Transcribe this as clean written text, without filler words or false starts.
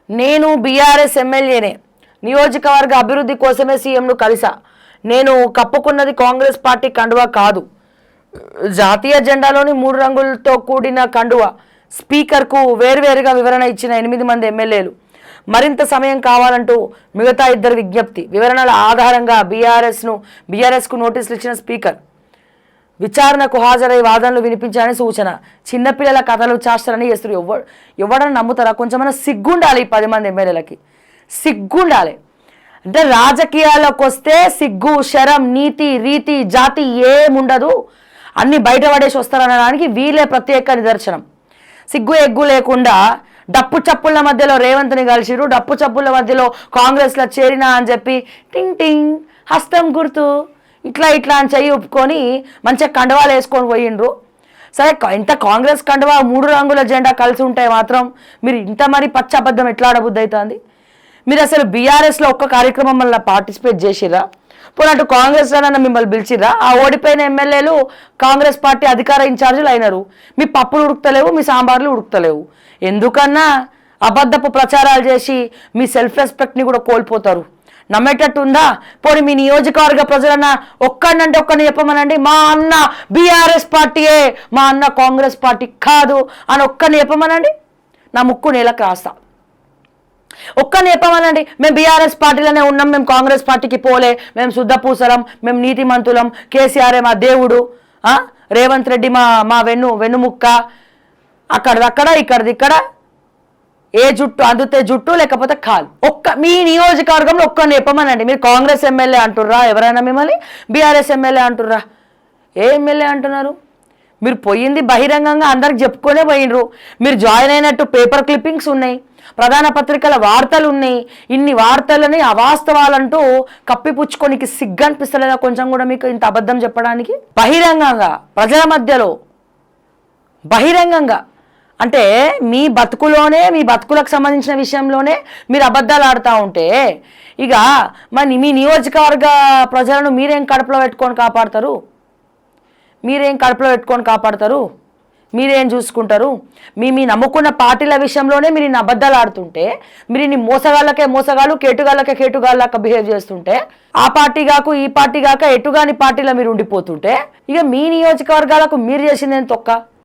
నేను బీఆర్ఎస్ ఎమ్మెల్యేనే, నియోజకవర్గ అభివృద్ధి కోసమే సీఎంను కలిసా. నేను కప్పుకున్నది కాంగ్రెస్ పార్టీ కండువా కాదు, జాతీయ జెండాలోని 3 రంగులతో కూడిన కండువా. స్పీకర్కు వేర్వేరుగా వివరణ ఇచ్చిన 8 మంది ఎమ్మెల్యేలు. మరింత సమయం కావాలంటూ మిగతా 2 విజ్ఞప్తి. వివరణల ఆధారంగా బీఆర్ఎస్కు నోటీసులు ఇచ్చిన స్పీకర్. విచారణకు హాజరై వాదనలు వినిపించాలని సూచన. చిన్నపిల్లల కథలు చేస్తారని చేస్తారు. ఎవడని నమ్ముతారా? కొంచెమైనా సిగ్గుండాలి ఈ 10 మంది ఎమ్మెల్యేలకి, సిగ్గుండాలి. అంటే రాజకీయాల్లోకి వస్తే సిగ్గు, శరం, నీతి, రీతి, జాతి ఏముండదు, అన్ని బయట పడేసి వస్తారనడానికి వీళ్ళే ప్రత్యేక నిదర్శనం. సిగ్గు ఎగ్గు లేకుండా డప్పు చప్పుల మధ్యలో రేవంత్ని కలిసిరు, డప్పు చప్పుల మధ్యలో కాంగ్రెస్లో చేరినా అని చెప్పి టింగ్ టింగ్ హస్తం గుర్తు ఇట్లా అని చెయ్యి ఒప్పుకొని మంచిగా కండవాలు వేసుకొని పోయిండ్రు. సరే, ఇంత కాంగ్రెస్ కండవా 3 రంగుల జెండా కలిసి ఉంటే మాత్రం మీరు ఇంత మరి పచ్చబద్ధం ఎట్లా ఆడబుద్ధి అవుతుంది? మీరు అసలు బీఆర్ఎస్లో ఒక్క కార్యక్రమం వల్ల పార్టిసిపేట్ చేసిరా? పోనట్టు కాంగ్రెస్లోనన్నా మిమ్మల్ని పిలిచిరా? ఆ ఓడిపోయిన ఎమ్మెల్యేలు కాంగ్రెస్ పార్టీ అధికార ఇన్ఛార్జీలు అయినారు. మీ పప్పులు ఉడుకుతలేవు, మీ సాంబార్లు ఉడుకుతలేవు. ఎందుకన్నా అబద్ధపు ప్రచారాలు చేసి మీ సెల్ఫ్ రెస్పెక్ట్ని కూడా కోల్పోతారు. నమ్మేటట్టు ఉందా? పోనీ మీ నియోజకవర్గ ప్రజలన్నా ఒక్కడినంటే ఒక్కడిని చెప్పమనండి, మా అన్న బీఆర్ఎస్ పార్టీయే, మా అన్న కాంగ్రెస్ పార్టీ కాదు అని ఒక్కడిని చెప్పమనండి. నా ముక్కు నేలకు రాస్తా. ఒక్కరిని చెప్పమనండి, మేము బీఆర్ఎస్ పార్టీలోనే ఉన్నాం, మేము కాంగ్రెస్ పార్టీకి పోలే, మేము శుద్ధపూసలం, మేము నీతిమంతులం, కేసీఆర్ మా దేవుడు, రేవంత్ రెడ్డి మా వెన్నుముక్క, అక్కడిదక్కడ ఇక్కడిదిక్కడ, ఏ జుట్టు అందుతే జుట్టు లేకపోతే కాలు. మీ నియోజకవర్గంలో ఒక్కరిని చెప్పమనండి. మీరు కాంగ్రెస్ ఎమ్మెల్యే అంటుర్రా? ఎవరైనా మిమ్మల్ని బీఆర్ఎస్ ఎమ్మెల్యే అంటుర్రా? ఏ ఎమ్మెల్యే అంటున్నారు? మీరు పోయింది బహిరంగంగా అందరికి చెప్పుకొనే పోయినరు. మీరు జాయిన్ అయినట్టు పేపర్ క్లిప్పింగ్స్ ఉన్నాయి, ప్రధాన పత్రికల వార్తలు ఉన్నాయి. ఇన్ని వార్తలని అవాస్తవాలంటూ కప్పిపుచ్చుకోనికి సిగ్గు అనిపిస్తలేదా కొంచెం కూడా మీకు ఇంత అబద్ధం చెప్పడానికి? బహిరంగంగా ప్రజల మధ్యలో బహిరంగంగా అంటే మీ బతుకులోనే, మీ బతుకులకు సంబంధించిన విషయంలోనే మీరు అబద్ధాలు ఆడుతూ ఉంటే ఇక మరి మీ నియోజకవర్గ ప్రజలను మీరేం కడుపులో పెట్టుకొని కాపాడతారు? మీరేం చూసుకుంటారు? మీ నమ్ముకున్న పార్టీల విషయంలోనే మీరు ఇన్ని అబద్ధాలు ఆడుతుంటే, మీరు ఇన్ని మోసగాళ్ళు, కేటుగాళ్ళక బిహేవ్ చేస్తుంటే, ఆ పార్టీ కాకు ఈ పార్టీ కాక ఎటుగాని పార్టీలో మీరు ఉండిపోతుంటే, ఇక మీ నియోజకవర్గాలకు మీరు చేసిందేం తొక్క?